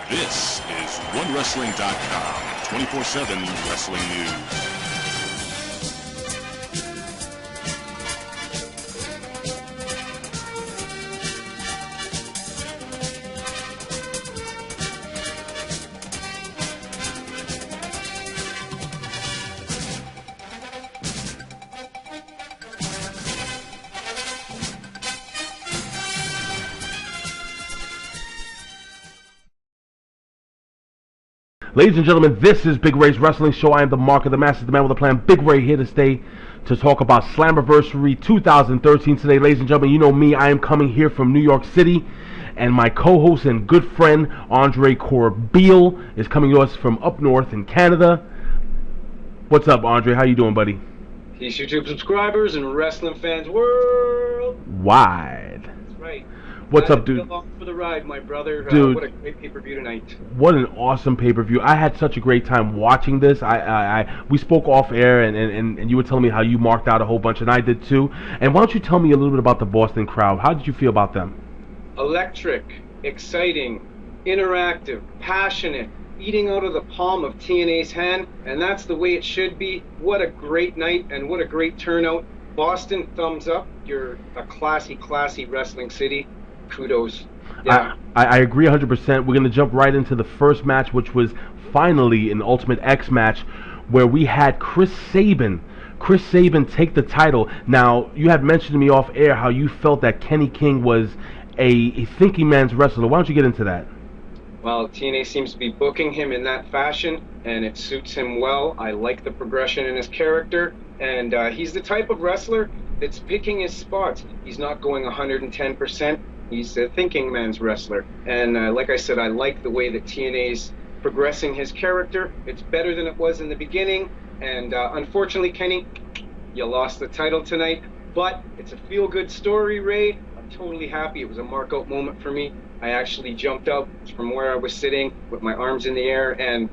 This is OneWrestling.com, 24/7 wrestling news. Ladies and gentlemen, this is Big Ray's Wrestling Show. I am the Mark of the Master, the man with a plan. Big Ray here to stay to talk about Slammiversary 2013 today. Ladies and gentlemen, you know me. I am coming here from New York City, and my co-host and good friend, Andre CORBEIL, is coming to us from up north in Canada. What's up, Andre? How you doing, buddy? Peace, YouTube subscribers and wrestling fans worldwide. That's right. What's up, dude? Along for the ride, my brother. Dude, what a great pay-per-view tonight. What an awesome pay-per-view. I had such a great time watching this. We spoke off air, and you were telling me how you marked out a whole bunch, and I did too. And why don't you tell me a little bit about the Boston crowd? How did you feel about them? Electric, exciting, interactive, passionate, eating out of the palm of TNA's hand, and that's the way it should be. What a great night, and what a great turnout. Boston, thumbs up. You're a classy, classy wrestling city. Kudos. Yeah. I agree 100%. We're going to jump right into the first match, which was finally an Ultimate X match, where we had Chris Sabin take the title. Now, you had mentioned to me off air how you felt that Kenny King was a thinking man's wrestler. Why don't you get into that? Well, TNA seems to be booking him in that fashion, and it suits him well. I like the progression in his character, and he's the type of wrestler that's picking his spots. He's not going 110%. He's a thinking man's wrestler. And like I said, I like the way that TNA's progressing his character. It's better than it was in the beginning. And unfortunately, Kenny, you lost the title tonight. But it's a feel-good story, Ray. I'm totally happy. It was a mark-out moment for me. I actually jumped up from where I was sitting with my arms in the air. And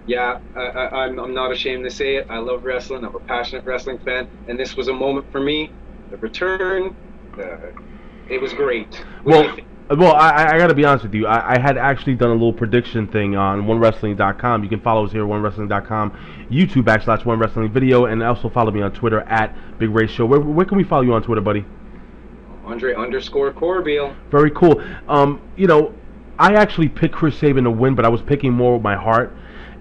yeah, I'm not ashamed to say it. I love wrestling. I'm a passionate wrestling fan. And this was a moment for me. The return, it was great. Well, I got to be honest with you. I had actually done a little prediction thing on OneWrestling.com. You can follow us here at OneWrestling.com, YouTube /OneWrestlingVideo, and also follow me on Twitter at Big Ray Show. Where can we follow you on Twitter, buddy? Andre_CORBEIL. Very cool. You know, I actually picked Chris Sabin to win, but I was picking more with my heart.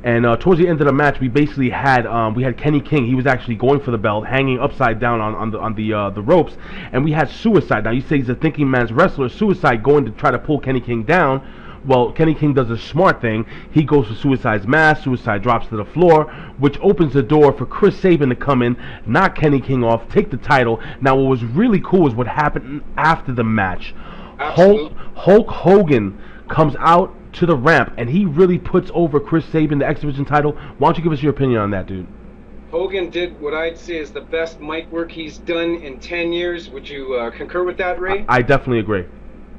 And towards the end of the match, we basically had Kenny King. He was actually going for the belt, hanging upside down on the ropes, and we had Suicide. Now you say he's a thinking man's wrestler. Suicide going to try to pull Kenny King down. Well, Kenny King does a smart thing. He goes for Suicide's mask. Suicide drops to the floor, which opens the door for Chris Sabin to come in, knock Kenny King off, take the title. Now what was really cool is what happened after the match. Hulk Hogan comes out to the ramp, and he really puts over Chris Sabin, the X Division title. Why don't you give us your opinion on that, dude? Hogan did what I'd say is the best mic work he's done in 10 years. Would you concur with that, Ray? I definitely agree.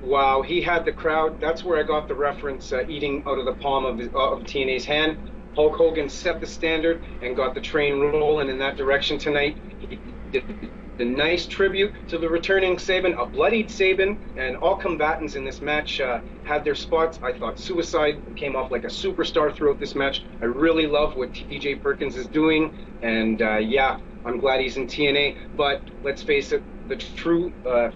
Wow, he had the crowd. That's where I got the reference, eating out of the palm of TNA's hand. Hulk Hogan set the standard and got the train rolling in that direction tonight. He did a nice tribute to the returning Sabin, a bloodied Sabin, and all combatants in this match had their spots. I thought Suicide came off like a superstar throughout this match. I really love what TJ Perkins is doing, and yeah, I'm glad he's in TNA, but let's face it, the true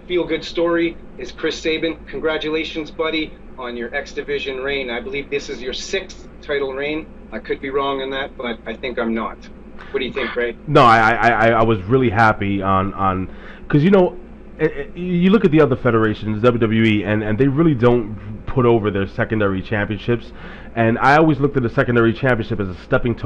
feel-good story is Chris Sabin. Congratulations, buddy, on your X Division reign. I believe this is your 6th title reign. I could be wrong on that, but I think I'm not. What do you think, Ray? No, I was really happy on because, you know, you look at the other federations, WWE, and they really don't put over their secondary championships. And I always looked at the secondary championship as a stepping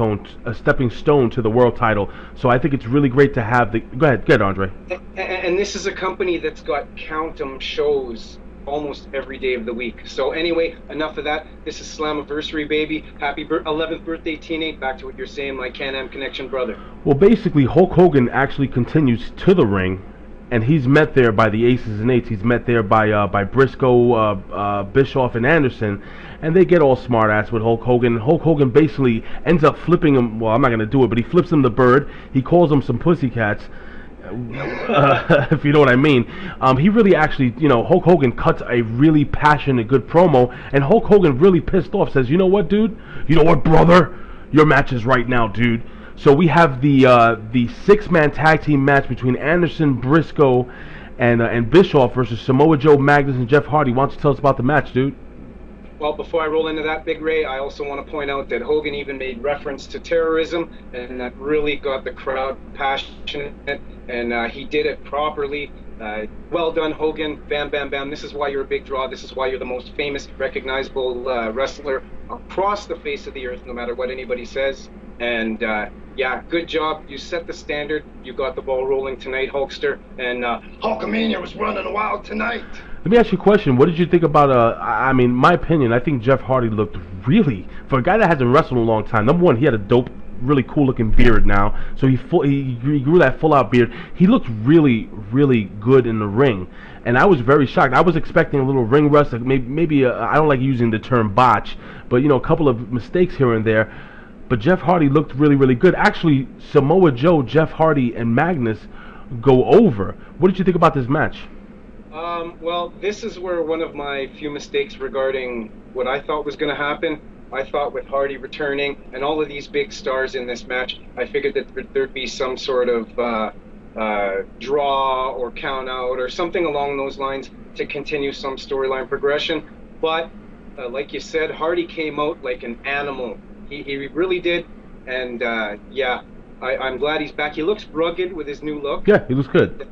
stone to the world title. So I think it's really great to have the. Go ahead, Andre. And this is a company that's got count-em shows almost every day of the week. So anyway, enough of that. This is Slammiversary, baby. Happy 11th birthday, TNA. Back to what you're saying, my Can-Am Connection brother. Well, basically, Hulk Hogan actually continues to the ring, and he's met there by the Aces and Eights. He's met there by Briscoe, Bischoff, and Anderson, and they get all smart-ass with Hulk Hogan. Hulk Hogan basically ends up flipping him. Well, I'm not going to do it, but he flips him the bird. He calls him some pussycats. if you know what I mean. He really actually, Hulk Hogan cuts a really passionate, good promo, and Hulk Hogan really pissed off, says, you know what, dude? You know what, brother? Your match is right now, dude. So we have the six-man tag team match between Anderson, Briscoe, and Bischoff versus Samoa Joe, Magnus, and Jeff Hardy. Why don't you tell us about the match, dude? Well, before I roll into that, Big Ray, I also want to point out that Hogan even made reference to terrorism, and that really got the crowd passionate, and he did it properly. Well done, Hogan. Bam, bam, bam. This is why you're a big draw. This is why you're the most famous, recognizable wrestler across the face of the earth, no matter what anybody says. And yeah, good job. You set the standard. You got the ball rolling tonight, Hulkster. And Hulkamania was running wild tonight. Let me ask you a question. What did you think about, my opinion, I think Jeff Hardy looked really, for a guy that hasn't wrestled in a long time, number one, he had a dope, really cool looking beard now. So he grew that full out beard. He looked really, really good in the ring. And I was very shocked. I was expecting a little ring rust, maybe I don't like using the term botch, but a couple of mistakes here and there. But Jeff Hardy looked really, really good. Actually, Samoa Joe, Jeff Hardy, and Magnus go over. What did you think about this match? Well, this is where one of my few mistakes regarding what I thought was going to happen. I thought with Hardy returning and all of these big stars in this match, I figured that there'd be some sort of draw or count out or something along those lines to continue some storyline progression. But like you said, Hardy came out like an animal. He really did. And yeah, I'm glad he's back. He looks rugged with his new look. Yeah, he looks good.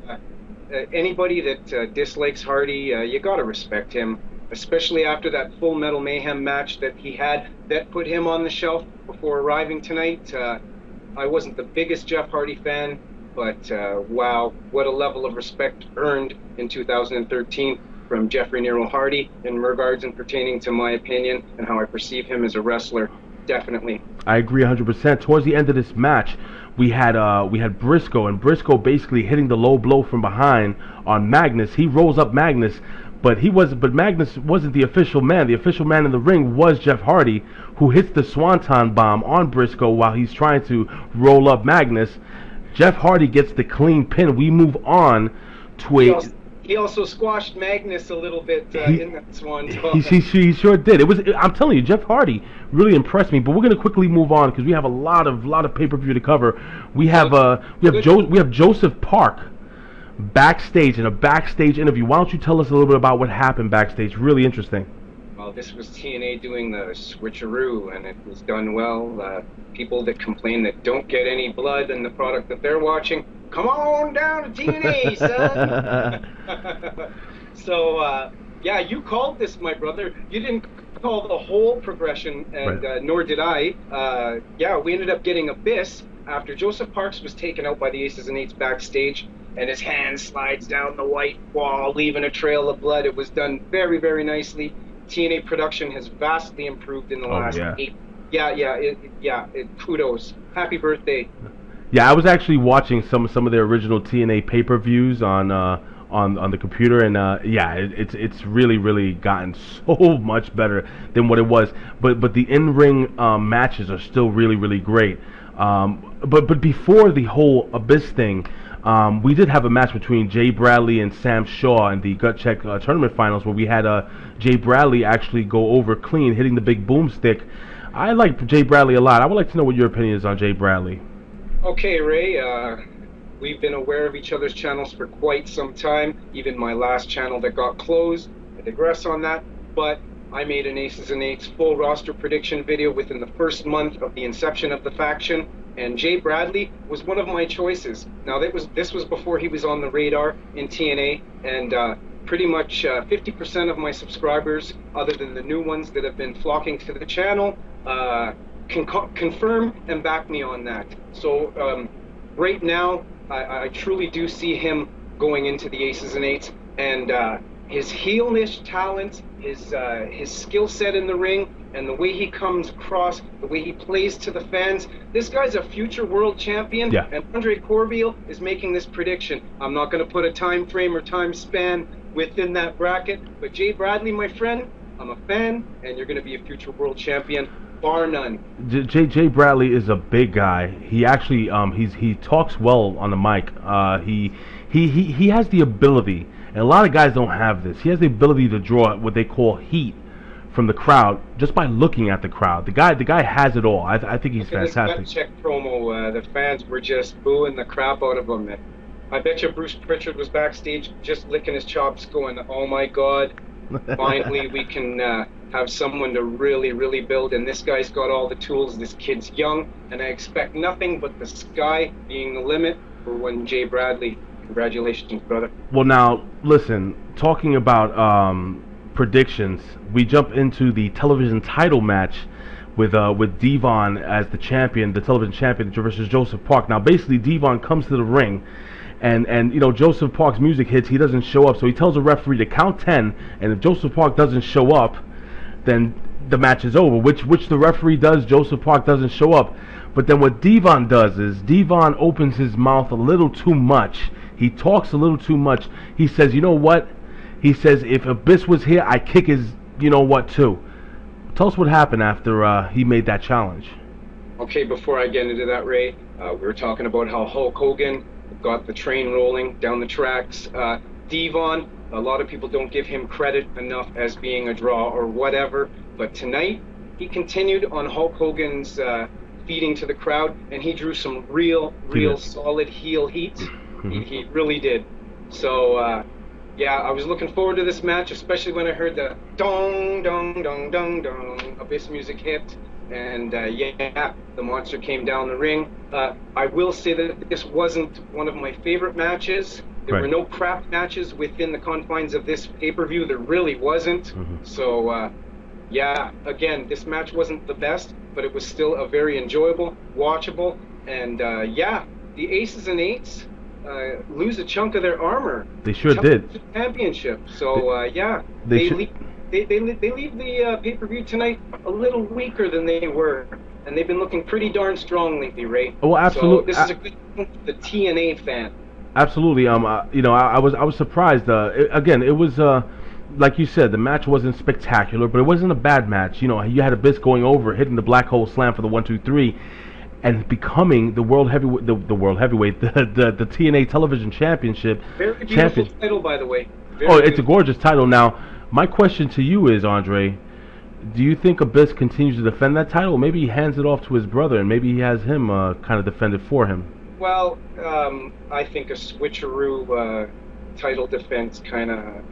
Anybody that dislikes Hardy, you gotta respect him, especially after that Full Metal Mayhem match that he had that put him on the shelf before arriving tonight. I wasn't the biggest Jeff Hardy fan, but wow, what a level of respect earned in 2013 from Jeffrey Nero Hardy in regards and pertaining to my opinion and how I perceive him as a wrestler. Definitely. I agree 100%. Towards the end of this match, we had Briscoe, and Briscoe basically hitting the low blow from behind on Magnus. He rolls up Magnus, but Magnus wasn't the official man. The official man in the ring was Jeff Hardy, who hits the Swanton bomb on Briscoe while he's trying to roll up Magnus. Jeff Hardy gets the clean pin. We move on to He also squashed Magnus a little bit in that Swanton. He sure did. I'm telling you, Jeff Hardy really impressed me. But we're going to quickly move on because we have a lot of pay-per-view to cover. We have Joseph Park backstage in a backstage interview. Why don't you tell us a little bit about what happened backstage? Really interesting. Well, this was TNA doing the switcheroo, and it was done well. People that complain that don't get any blood in the product that they're watching, come on down to TNA, son. So, yeah, you called this, my brother. You didn't call the whole progression, and right. Nor did I. Yeah, we ended up getting Abyss after Joseph Parks was taken out by the Aces and Eights backstage, and his hand slides down the white wall, leaving a trail of blood. It was done very, very nicely. TNA production has vastly improved in the last 8. Kudos. Happy birthday. Yeah, I was actually watching some of their original TNA pay-per-views on the computer, and it's really gotten so much better than what it was. But the in-ring matches are still really great. But before the whole Abyss thing, we did have a match between Jay Bradley and Sam Shaw in the Gut Check tournament finals, where we had Jay Bradley actually go over clean, hitting the big boomstick. I like Jay Bradley a lot. I would like to know what your opinion is on Jay Bradley. Okay, Ray. We've been aware of each other's channels for quite some time. Even my last channel that got closed. I digress on that. But I made an Aces and Eights full roster prediction video within the first month of the inception of the faction. And Jay Bradley was one of my choices. Now, this was before he was on the radar in TNA, and pretty much 50% of my subscribers, other than the new ones that have been flocking to the channel, can confirm and back me on that. So right now, I truly do see him going into the Aces and Eights, and his heelish talent, his skill set in the ring, and the way he comes across, the way he plays to the fans. This guy's a future world champion, and Andre CORBEIL is making this prediction. I'm not going to put a time frame or time span within that bracket, but Jay Bradley, my friend, I'm a fan, and you're going to be a future world champion, bar none. Jay Bradley is a big guy. He actually he talks well on the mic. He has the ability, and a lot of guys don't have this. He has the ability to draw what they call heat from the crowd just by looking at the crowd. The guy has it all. I think he's fantastic. This check promo, the fans were just booing the crap out of him. I bet you Bruce Pritchard was backstage just licking his chops going, oh my God, finally we can have someone to really, really build, and this guy's got all the tools. This kid's young, and I expect nothing but the sky being the limit for one Jay Bradley. Congratulations, brother. Well, now, listen, talking about predictions, we jump into the television title match with Devon as the champion, the television champion versus Joseph Park. Now, basically, Devon comes to the ring, and you know, Joseph Park's music hits, he doesn't show up, so he tells the referee to count 10, and if Joseph Park doesn't show up, then the match is over, which the referee does. Joseph Park doesn't show up. But then what Devon does is Devon opens his mouth a little too much. He talks a little too much. He says, you know what? He says, if Abyss was here, I'd kick his, you know what, too. Tell us what happened after he made that challenge. Okay, before I get into that, Ray, we were talking about how Hulk Hogan got the train rolling down the tracks. Devon, a lot of people don't give him credit enough as being a draw or whatever, but tonight he continued on Hulk Hogan's feeding to the crowd, and he drew some real solid heel heat. He really did. So yeah, I was looking forward to this match, especially when I heard the dong dong dong dong dong Abyss music hit, and yeah, the monster came down the ring. I will say that this wasn't one of my favorite matches. There were no crap matches within the confines of this pay-per-view. There really wasn't. So, yeah, again, this match wasn't the best, but it was still a very enjoyable, watchable, and yeah, the Aces and Eights lose a chunk of their armor. They sure did. Championship. So, yeah, they leave the pay-per-view tonight a little weaker than they were, and they've been looking pretty darn strong lately, Ray. Oh, absolutely. So this is a good thing for the TNA fan. Absolutely. You know, I was surprised. Again, it was like you said, the match wasn't spectacular, but it wasn't a bad match. You know, you had Abyss going over, hitting the black hole slam for the 1-2-3, and becoming the world heavyweight, the TNA Television Championship. Very beautiful title, by the way. It's a gorgeous title. Now, my question to you is, Andre, do you think Abyss continues to defend that title? Maybe he hands it off to his brother, and maybe he has him kind of defend it for him. Well, I think a switcheroo title defense kind of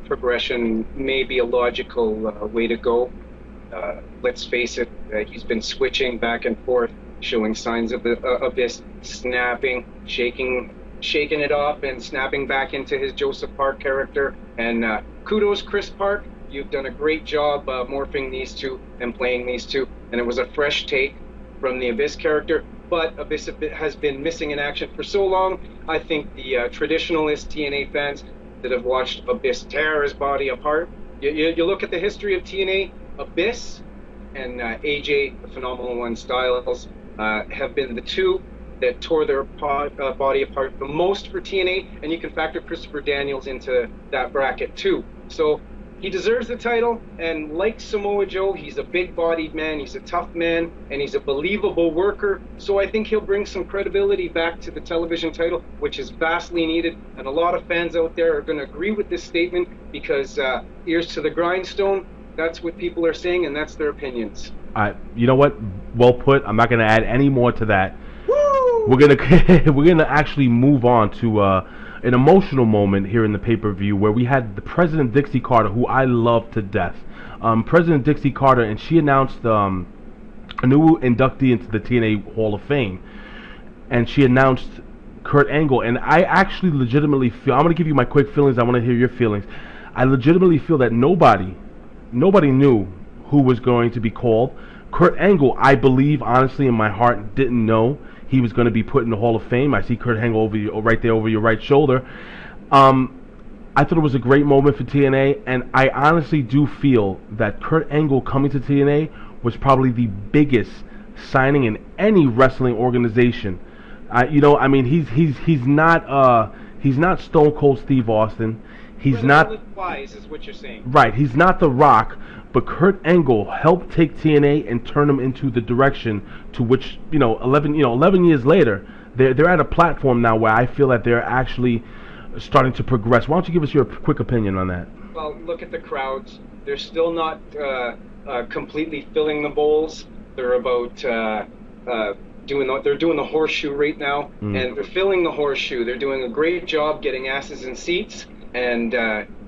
progression may be a logical way to go. Let's face it, he's been switching back and forth, showing signs of the Abyss snapping, shaking it off, and snapping back into his Joseph Park character. And kudos, Chris Park. You've done a great job morphing these two and playing these two. And it was a fresh take from the Abyss character. But Abyss has been missing in action for so long. I think the traditionalist TNA fans that have watched Abyss tear his body apart, you look at the history of TNA, Abyss and AJ, the Phenomenal One Styles, have been the two that tore their body apart the most for TNA, and you can factor Christopher Daniels into that bracket too. So he deserves the title, and like Samoa Joe, he's a big-bodied man, he's a tough man, and he's a believable worker. So I think he'll bring some credibility back to the television title, which is vastly needed. And a lot of fans out there are going to agree with this statement because ears to the grindstone, that's what people are saying, and that's their opinions. You know what? Well put. I'm not going to add any more to that. Woo! We're gonna actually move on to an emotional moment here in the pay-per-view where we had the President Dixie Carter, who I love to death. President Dixie Carter, and she announced a new inductee into the TNA Hall of Fame, and she announced Kurt Angle. And I actually legitimately feel, I'm going to give you my quick feelings, I want to hear your feelings. I legitimately feel that nobody knew who was going to be called. Kurt Angle, I believe, honestly, in my heart, didn't know he was going to be put in the Hall of Fame. I see Kurt Angle right there over your right shoulder. I thought it was a great moment for TNA, and I honestly do feel that Kurt Angle coming to TNA was probably the biggest signing in any wrestling organization. You know, I mean, he's not Stone Cold Steve Austin. He's not wise, is what you're saying. right. He's not The Rock, but Kurt Angle helped take TNA and turn them into the direction to which 11 years later, they're at a platform now where I feel that they're actually starting to progress. Why don't you give us your quick opinion on that? Well, look at the crowds. They're still not completely filling the bowls. They're about doing the horseshoe right now, and they're filling the horseshoe. They're doing a great job getting asses in seats, and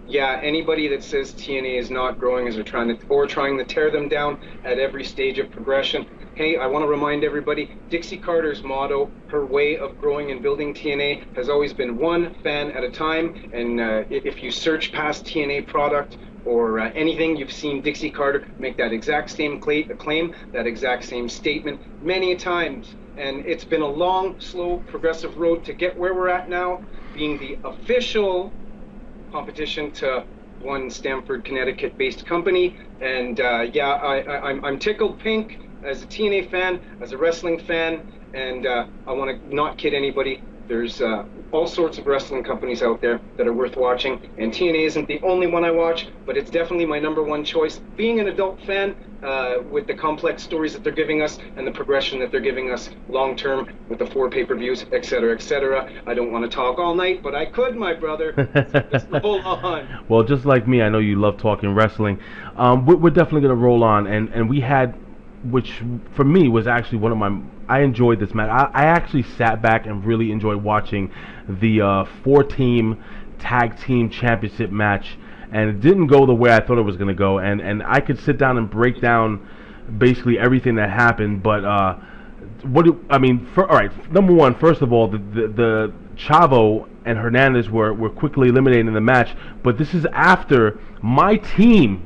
anybody that says TNA is not growing is trying to tear them down at every stage of progression. Hey, I want to remind everybody, Dixie Carter's motto, her way of growing and building TNA, has always been one fan at a time, and if you search past TNA product or anything, you've seen Dixie Carter make that exact same claim, that exact same statement many times. And it's been a long, slow, progressive road to get where we're at now, being the official competition to one Stamford, Connecticut-based company. And I'm tickled pink as a TNA fan, as a wrestling fan, and I want to not kid anybody. There's all sorts of wrestling companies out there that are worth watching, and TNA isn't the only one I watch, but it's definitely my number one choice. Being an adult fan, with the complex stories that they're giving us and the progression that they're giving us long term with the 4 pay-per-views, etc., etc. I don't want to talk all night, but I could, my brother. Let's roll on. Well, just like me, I know you love talking wrestling. We're definitely going to roll on, and we had, which for me was actually one of my, I enjoyed this match. I actually sat back and really enjoyed watching the 4-team tag team championship match, and it didn't go the way I thought it was going to go, and I could sit down and break down basically everything that happened, but all right, number one, first of all, the Chavo and Hernandez were quickly eliminated in the match, but this is after my team,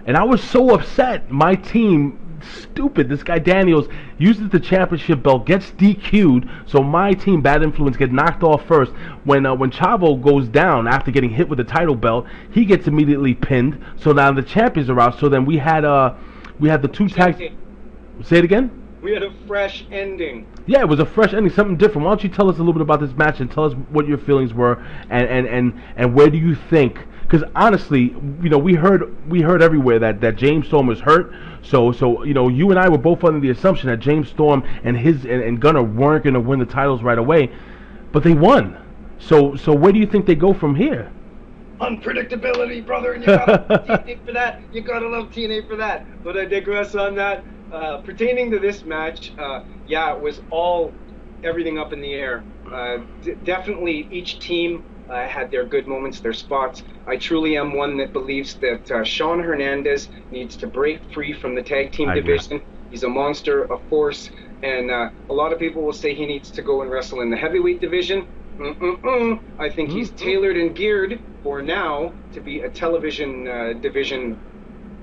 and I was so upset, my team, stupid, this guy Daniels uses the championship belt, gets DQ'd, so my team, Bad Influence, get knocked off first. When Chavo goes down after getting hit with the title belt, he gets immediately pinned, so now the champions are out. So then we had the 2 tags. Say it again? We had a fresh ending. Yeah, it was a fresh ending, something different. Why don't you tell us a little bit about this match and tell us what your feelings were, and where do you think? Because honestly, we heard everywhere that James Storm was hurt. So you and I were both under the assumption that James Storm and Gunner weren't going to win the titles right away, but they won. So where do you think they go from here? Unpredictability, brother, and you gotta love TNA for that. You gotta love TNA for that. But I digress on that. Pertaining to this match, it was everything up in the air. Definitely each team had their good moments, their spots. I truly am one that believes that Sean Hernandez needs to break free from the tag team division. He's a monster, a force, and a lot of people will say he needs to go and wrestle in the heavyweight division. I think he's tailored and geared for now to be a television division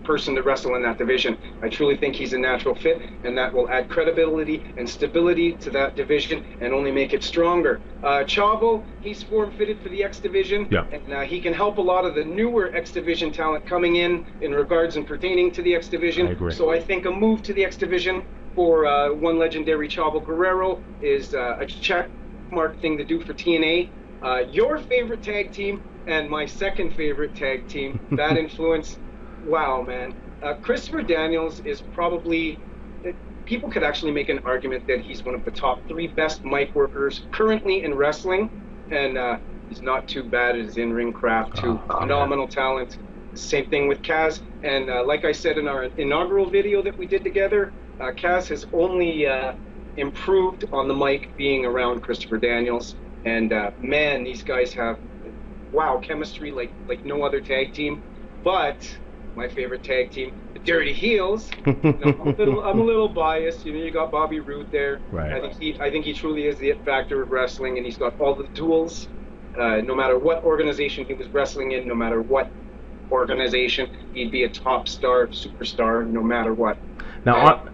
person to wrestle in that division. I truly think he's a natural fit, and that will add credibility and stability to that division and only make it stronger. Chavo, he's form-fitted for the X division, and he can help a lot of the newer X division talent coming in regards and pertaining to the X division. I agree. So I think a move to the X division for one legendary Chavo Guerrero is a check mark thing to do for TNA. Your favorite tag team and my second favorite tag team, Bad Influence. Wow, man. Christopher Daniels is probably, people could actually make an argument that he's one of the top 3 best mic workers currently in wrestling, and he's not too bad at his in-ring craft too. Phenomenal talent. Same thing with Kaz, and like I said in our inaugural video that we did together, Kaz has only improved on the mic being around Christopher Daniels, and man, these guys have chemistry like no other tag team. But my favorite tag team, the Dirty Heels. I'm a little biased. You got Bobby Roode there. Right. I think he truly is the it factor of wrestling, and he's got all the tools. No matter what organization he was wrestling in, no matter what organization, he'd be a top star, superstar, no matter what. Now,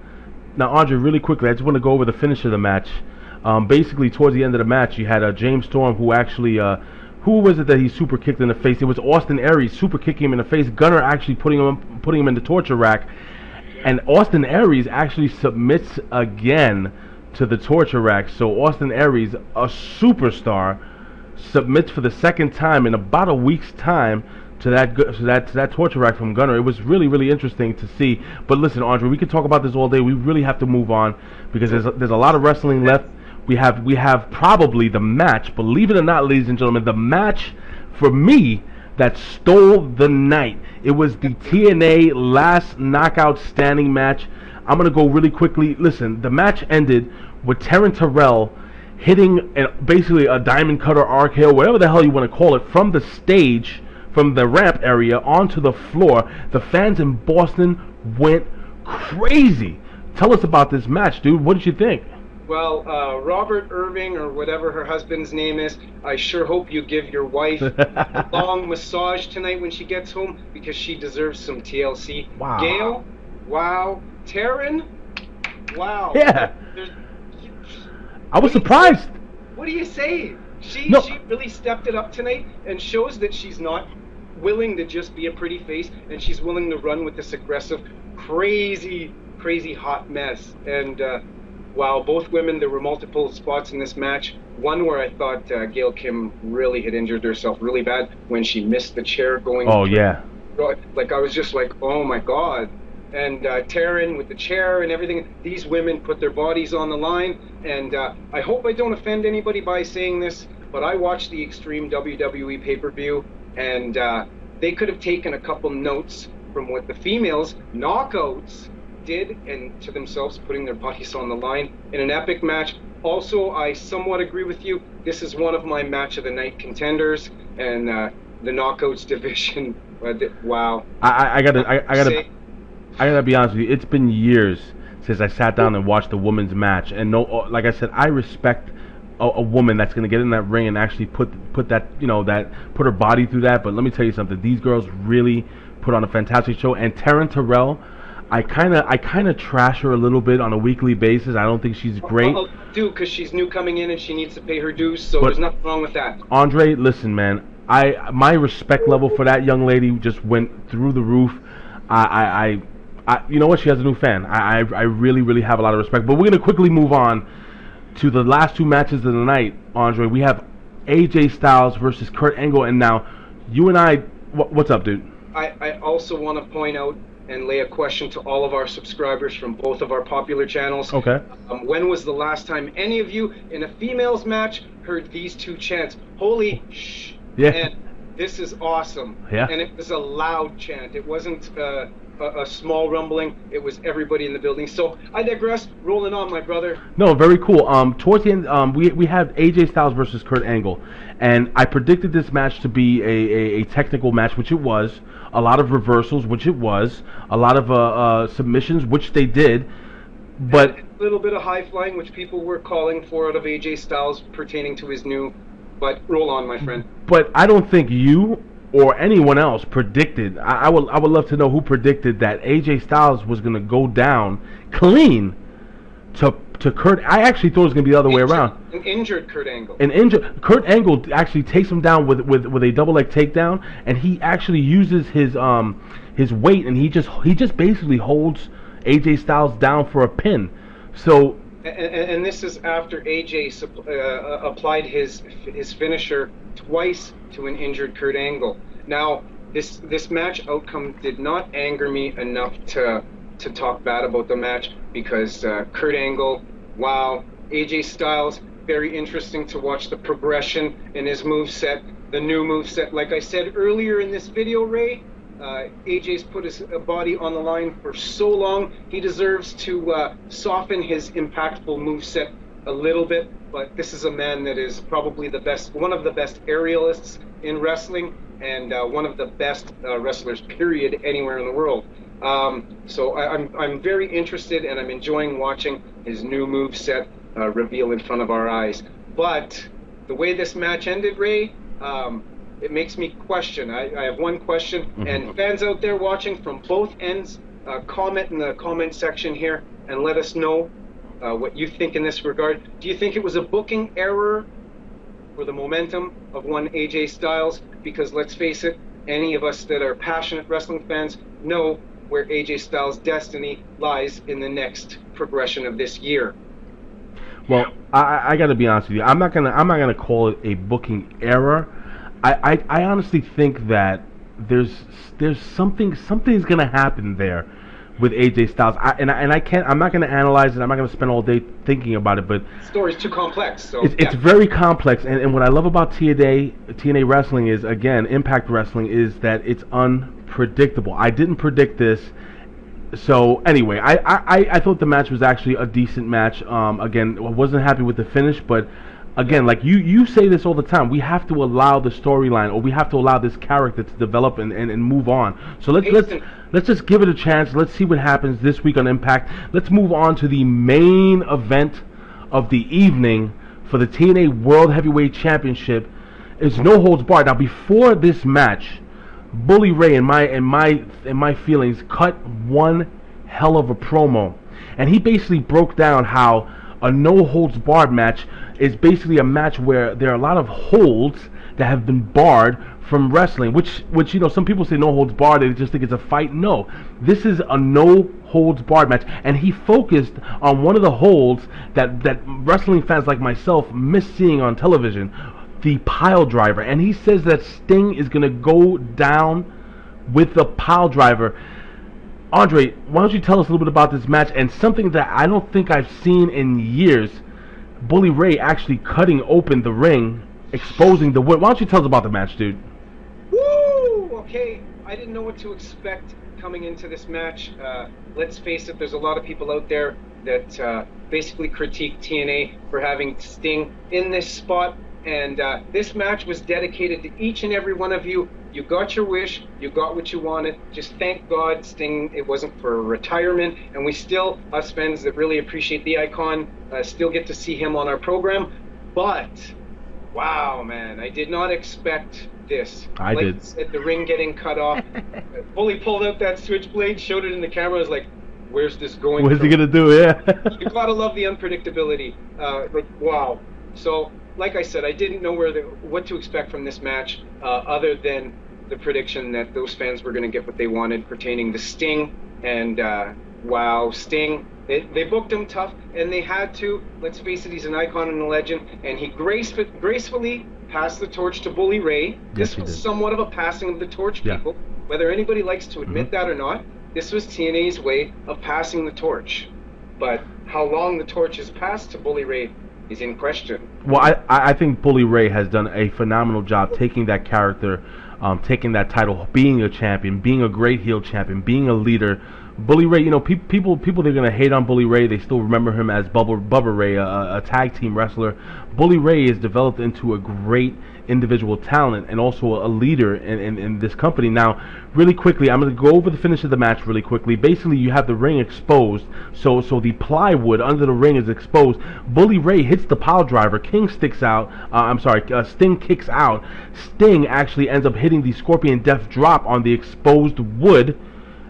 Andre, really quickly, I just want to go over the finish of the match. Basically, towards the end of the match, you had James Storm, who actually, who was it that he super kicked in the face? It was Austin Aries super kicking him in the face. Gunner actually putting him in the torture rack, and Austin Aries actually submits again to the torture rack. So Austin Aries, a superstar, submits for the second time in about a week's time to that torture rack from Gunner. It was really, really interesting to see. But listen, Andre, we could talk about this all day. We really have to move on because there's a lot of wrestling left. We have probably the match, believe it or not, ladies and gentlemen, the match for me that stole the night. It was the TNA last knockout standing match. I'm going to go really quickly. Listen, the match ended with Taryn Terrell hitting basically a diamond cutter, arc hill, whatever the hell you want to call it, from the stage, from the ramp area onto the floor. The fans in Boston went crazy. Tell us about this match, dude. What did you think? Well, Robert Irving, or whatever her husband's name is, I sure hope you give your wife a long massage tonight when she gets home, because she deserves some TLC. Wow. Gail, wow. Taryn, wow. Yeah. I was surprised. What do you say? She really stepped it up tonight and shows that she's not willing to just be a pretty face, and she's willing to run with this aggressive, crazy hot mess. And wow, both women, there were multiple spots in this match. One where I thought Gail Kim really had injured herself really bad when she missed the chair going. Oh, yeah. Like, I was just like, oh my God. And Taryn with the chair and everything, these women put their bodies on the line. And I hope I don't offend anybody by saying this, but I watched the Extreme WWE pay-per-view, and they could have taken a couple notes from what the females, knockouts, did, and to themselves, putting their bodies on the line in an epic match. Also, I somewhat agree with you. This is one of my match of the night contenders, and the knockouts division. Wow. I gotta be honest with you. It's been years since I sat down and watched a women's match, and like I said, I respect a woman that's gonna get in that ring and actually put that, put her body through that. But let me tell you something. These girls really put on a fantastic show, and Taryn Terrell, I kind of trash her a little bit on a weekly basis. I don't think she's great. Because she's new coming in and she needs to pay her dues, so there's nothing wrong with that. Andre, listen, man, my respect level for that young lady just went through the roof. You know what? She has a new fan. I really, really have a lot of respect. But we're gonna quickly move on to the last two matches of the night, Andre. We have AJ Styles versus Kurt Angle, and now you and I. What's up, dude? I also want to point out and lay a question to all of our subscribers from both of our popular channels. Okay. When was the last time any of you in a females match heard these two chants? Holy shh. Yeah. And this is awesome. Yeah. And it was a loud chant. It wasn't a small rumbling. It was everybody in the building. So I digress. Rolling on, my brother. No, very cool. Towards the end, we have AJ Styles versus Kurt Angle, and I predicted this match to be a technical match, which it was. A lot of reversals, which it was. A lot of submissions, which they did. But a little bit of high flying, which people were calling for out of AJ Styles pertaining to his new. But roll on, my friend. But I don't think you or anyone else predicted. I would love to know who predicted that AJ Styles was going to go down clean to Kurt. I actually thought it was going to be the other way around. An injured Kurt Angle. Kurt Angle actually takes him down with a double leg takedown, and he actually uses his weight, and he just basically holds AJ Styles down for a pin. So. And this is after AJ applied his finisher twice to an injured Kurt Angle. Now, this match outcome did not anger me enough to talk bad about the match, because Kurt Angle, wow, AJ Styles, very interesting to watch the progression in his moveset, the new moveset. Like I said earlier in this video, Ray, AJ's put his body on the line for so long. He deserves to soften his impactful moveset a little bit, but this is a man that is probably one of the best aerialists in wrestling, and one of the best wrestlers, period, anywhere in the world. So I'm very interested, and I'm enjoying watching his new moveset reveal in front of our eyes. But the way this match ended, Ray, it makes me question. I have one question, and fans out there watching from both ends, comment in the comment section here and let us know what you think in this regard. Do you think it was a booking error for the momentum of one AJ Styles? Because let's face it, any of us that are passionate wrestling fans know where AJ Styles' destiny lies in the next progression of this year. Well, I got to be honest with you. I'm not gonna call it a booking error. I honestly think that there's something's gonna happen there with AJ Styles. I can't. I'm not gonna analyze it. I'm not gonna spend all day thinking about it. But The story's too complex. So it's very complex. And what I love about TNA Wrestling is, again, Impact Wrestling, is that it's unpredictable. I didn't predict this. So anyway, I thought the match was actually a decent match. Again, I wasn't happy with the finish, but again, like you say this all the time, we have to allow the storyline, or we have to allow this character to develop and move on. So let's just give it a chance. Let's see what happens this week on Impact. Let's move on to the main event of the evening for the TNA World Heavyweight Championship. It's no holds barred. Now, before this match, Bully Ray, in my feelings, cut one hell of a promo, and he basically broke down how a no holds barred match is basically a match where there are a lot of holds that have been barred from wrestling, which some people say no holds barred, they just think it's a fight. No, this is a no holds barred match, and he focused on one of the holds that wrestling fans like myself miss seeing on television, the pile driver. And he says that Sting is going to go down with the pile driver. Andre, why don't you tell us a little bit about this match, and something that I don't think I've seen in years, Bully Ray actually cutting open the ring, exposing the wood. Why don't you tell us about the match, dude? Woo! Okay, I didn't know what to expect coming into this match. Let's face it, there's a lot of people out there that basically critique TNA for having Sting in this spot. And this match was dedicated to each and every one of you. You got your wish. You got what you wanted. Just thank God Sting, it wasn't for retirement. And we still, us fans that really appreciate the icon, still get to see him on our program. But, wow, man, I did not expect this. I did. At the ring getting cut off. Bully pulled out that switchblade, showed it in the camera. I was like, where's this going? What's he going to do? Yeah. You gotta love the unpredictability. Wow. So, like I said, I didn't know what to expect from this match, other than the prediction that those fans were going to get what they wanted pertaining to Sting. And wow, Sting, they booked him tough, and they had to. Let's face it, he's an icon and a legend, and he gracefully passed the torch to Bully Ray. This was somewhat of a passing of the torch, people. Whether anybody likes to admit that or not, this was TNA's way of passing the torch. But how long the torch is passed to Bully Ray is in question. Well, I think Bully Ray has done a phenomenal job taking that character, taking that title, being a champion, being a great heel champion, being a leader. Bully Ray, people they're gonna hate on Bully Ray. They still remember him as Bubba Ray, a tag team wrestler. Bully Ray has developed into a great individual talent and also a leader in this company. Now, really quickly, I'm going to go over the finish of the match really quickly. Basically, you have the ring exposed, so the plywood under the ring is exposed. Bully Ray hits the pile driver. Sting kicks out. Sting actually ends up hitting the Scorpion Death Drop on the exposed wood.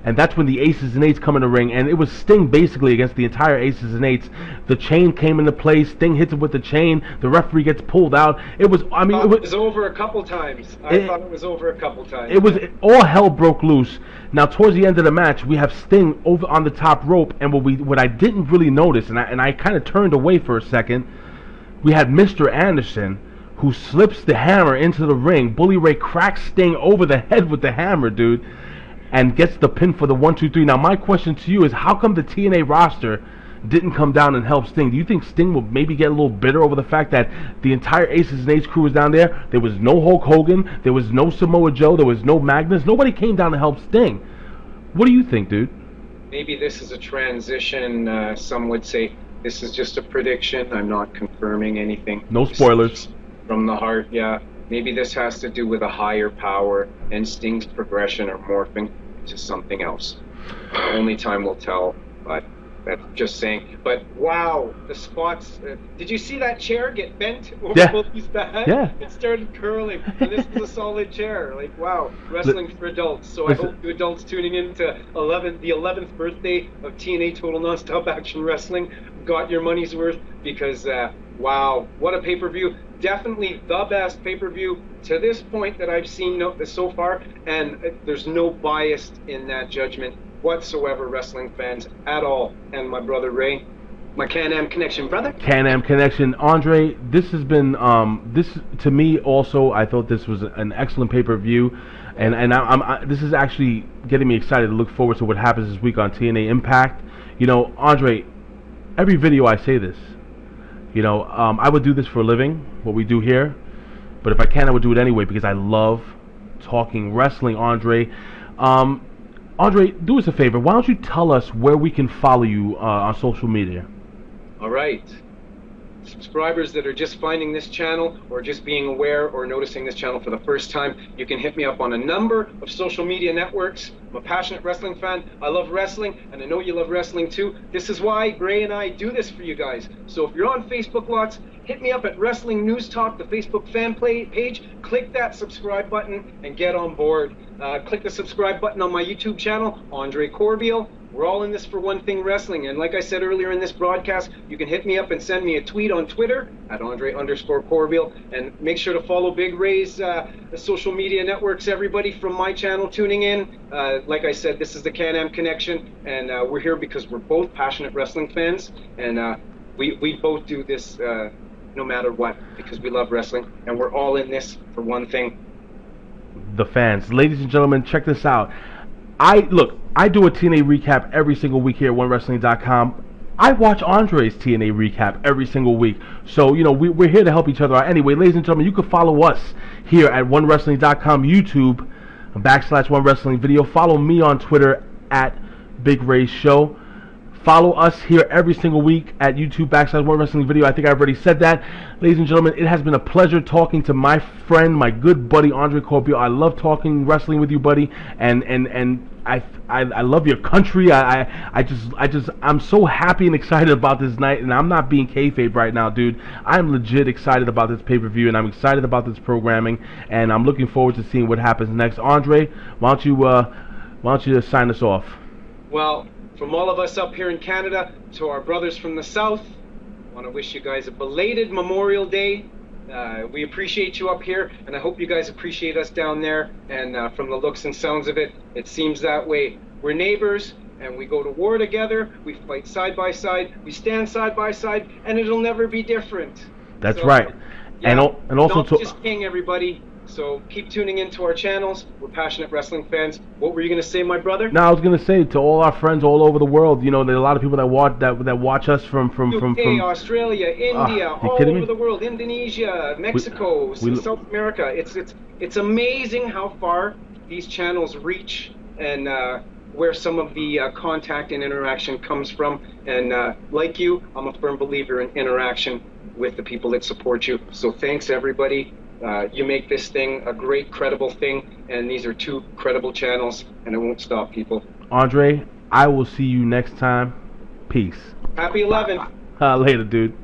And that's when the Aces and Eights come in the ring, and it was Sting basically against the entire Aces and Eights. The chain came into play. Sting hits it with the chain. The referee gets pulled out. It was over a couple times. I thought it was over a couple times. All hell broke loose. Now towards the end of the match, we have Sting over on the top rope, and what I didn't really notice, and I kind of turned away for a second, we had Mr. Anderson, who slips the hammer into the ring. Bully Ray cracks Sting over the head with the hammer, dude, and gets the pin for the 1, 2, 3. Now my question to you is, how come the TNA roster didn't come down and help Sting? Do you think Sting will maybe get a little bitter over the fact that the entire Aces and Eights crew was down there? There was no Hulk Hogan, there was no Samoa Joe, there was no Magnus. Nobody came down to help Sting. What do you think, dude? Maybe this is a transition. Some would say this is just a prediction. I'm not confirming anything. No spoilers. From the heart, yeah. Maybe this has to do with a higher power and Sting's progression or morphing to something else. Only time will tell, but that's just saying. But wow, the spots. Did you see that chair get bent over Bully's back? Yeah. It started curling, and this is a solid chair. Like, wow, wrestling for adults. So I hope you adults tuning in to the 11th birthday of TNA Total Nonstop Action Wrestling got your money's worth, because wow, what a pay-per-view. Definitely the best pay-per-view to this point that I've seen so far, and there's no bias in that judgment whatsoever, wrestling fans, at all. And my brother Ray, My Can-Am connection, brother. Can-Am connection. Andre, this has been, this to me also, I thought this was an excellent pay-per-view. And this is actually getting me excited to look forward to what happens this week on TNA Impact. You know, Andre, every video I say this. You know, I would do this for a living, what we do here. But if I can, I would do it anyway because I love talking wrestling, Andre. Andre, do us a favor. Why don't you tell us where we can follow you on social media? All right. Subscribers that are just finding this channel or just being aware or noticing this channel for the first time, you can hit me up on a number of social media networks. I'm a passionate wrestling fan. I love wrestling, and I know you love wrestling too. This is why Gray and I do this for you guys. So if you're on Facebook lots, hit me up at Wrestling News Talk, the Facebook fan page. Click that subscribe button and get on board. Click the subscribe button on my YouTube channel, Andre CORBEIL. We're all in this for one thing, wrestling. And like I said earlier in this broadcast, you can hit me up and send me a tweet on Twitter at Andre_CORBEIL. And make sure to follow Big Ray's social media networks, everybody from my channel tuning in. Like I said, this is the Can-Am Connection. And we're here because we're both passionate wrestling fans. And we both do this no matter what because we love wrestling. And we're all in this for one thing. The fans. Ladies and gentlemen, check this out. I do a TNA recap every single week here at OneWrestling.com. I watch Andre's TNA recap every single week. So, you know, we're here to help each other out. Anyway, ladies and gentlemen, you can follow us here at OneWrestling.com, YouTube, /OneWrestling video. Follow me on Twitter at Big Ray Show. Follow us here every single week at YouTube /OneWrestling video. I think I've already said that. Ladies and gentlemen, it has been a pleasure talking to my friend, my good buddy, Andre CORBEIL. I love talking wrestling with you, buddy, and I love your country. I'm so happy and excited about this night, and I'm not being kayfabe right now, dude. I'm legit excited about this pay-per-view, and I'm excited about this programming, and I'm looking forward to seeing what happens next. Andre, why don't you sign us off? Well, from all of us up here in Canada to our brothers from the South, I want to wish you guys a belated Memorial Day. We appreciate you up here, and I hope you guys appreciate us down there. And from the looks and sounds of it, it seems that way. We're neighbors, and we go to war together. We fight side by side. We stand side by side, and it'll never be different. That's right. Yeah, and also don't just king, everybody. So keep tuning into our channels. We're passionate wrestling fans. What were you going to say, my brother? No, I was going to say to all our friends all over the world, you know, there are a lot of people that watch us from UK, Australia, India, all over the world, Indonesia, Mexico, South America. It's amazing how far these channels reach and where some of the contact and interaction comes from. And like you, I'm a firm believer in interaction with the people that support you. So thanks, everybody. You make this thing a great, credible thing, and these are two credible channels, and it won't stop, people. Andre, I will see you next time. Peace. Happy 11th. Later, dude.